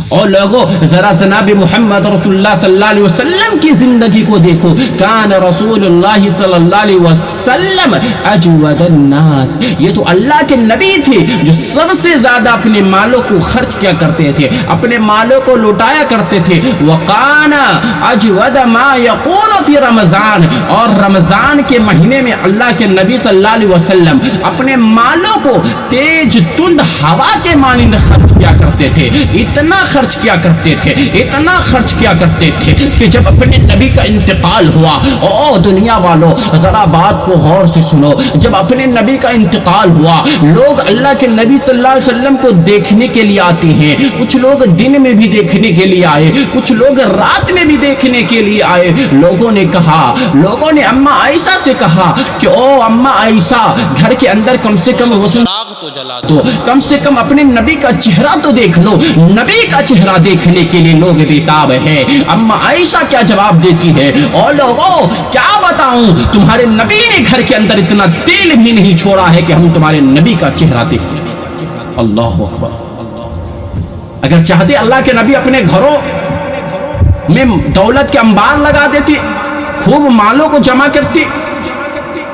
اور لوگوں ذرا جناب محمد رسول اللہ صلی اللہ علیہ وسلم کی زندگی کو دیکھو. کان رسول اللہ صلی اللہ علیہ وسلم اجود الناس. یہ تو اللہ کے نبی تھے جو سب سے زیادہ اپنے مالوں کو خرچ کیا کرتے تھے, اپنے مالوں کو لوٹایا کرتے تھے. وقان اجود ما یکون فی رمضان. اور رمضان کے مہینے میں اللہ کے نبی صلی اللہ علیہ وسلم اپنے مالوں کو تیز تند ہوا کے مانند خرچ کیا کرتے تھے. اتنا خرچ کیا کرتے تھے, اتنا خرچ کیا کرتے تھے کہ جب اپنے نبی کا انتقال ہوا, او دنیا والوں ذرا بات کو غور سے سنو, جب اپنے نبی کا انتقال ہوا لوگ اللہ کے نبی صلی اللہ علیہ وسلم کو دیکھنے کے لیے آتے ہیں. کچھ لوگ دن میں بھی دیکھنے کے لیے آئے, کچھ لوگ رات میں بھی دیکھنے کے لیے آئے. لوگوں نے کہا, لوگوں نے اما عائشہ سے کہا کہ او اما عائشہ گھر کے اندر کم سے کم روشن تو جلا دو, کم سے کم اپنے نبی کا چہرہ تو دیکھ لو. نبی کا چہرہ دیکھنے کے لیے لوگ بیتاب ہیں. اما عائشہ کیا جواب دیتی ہے, اور لوگوں کیا بتاؤں, تمہارے نبی نے گھر کے اندر اتنا تیل بھی نہیں چھوڑا ہے کہ ہم تمہارے نبی کا چہرہ دیکھ لیں. اللہ اکبر. اگر چاہتے اللہ کے نبی اپنے گھروں میں دولت کے انبار لگا دیتے, خوب مالوں کو جمع کرتے,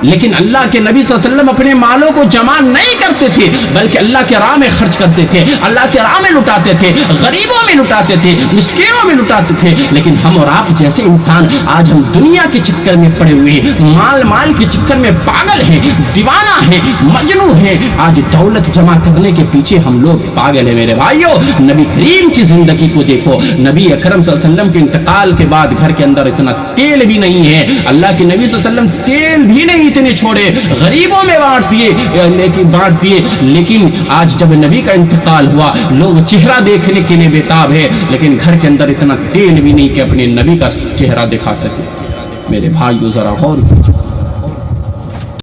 لیکن اللہ کے نبی صلی اللہ علیہ وسلم اپنے مالوں کو جمع نہیں کرتے تھے بلکہ اللہ کے راہ میں خرچ کرتے تھے, اللہ کے راہ میں لٹاتے تھے, غریبوں میں لٹاتے تھے, مسکینوں میں لٹاتے تھے. لیکن ہم اور آپ جیسے انسان آج ہم دنیا کے چکر میں پڑے ہوئے ہیں, مال کے چکر میں پاگل ہیں, دیوانہ ہیں, مجنوں ہیں. آج دولت جمع کرنے کے پیچھے ہم لوگ پاگل ہیں. میرے بھائیوں, نبی کریم کی زندگی کو دیکھو. نبی اکرم صلی اللہ علیہ وسلم کے انتقال کے بعد گھر کے اندر اتنا تیل بھی نہیں ہے. اللہ کے نبی صلی اللہ علیہ وسلم تیل بھی نہیں اتنے چھوڑے, غریبوں میں بانٹ دیے. لیکن آج جب نبی کا انتقال ہوا لوگ چہرہ دیکھنے کے لیے بیتاب ہے, لیکن گھر کے اندر اتنا تیل بھی نہیں کہ اپنے نبی کا چہرہ دکھا سکے. میرے بھائیو ذرا غور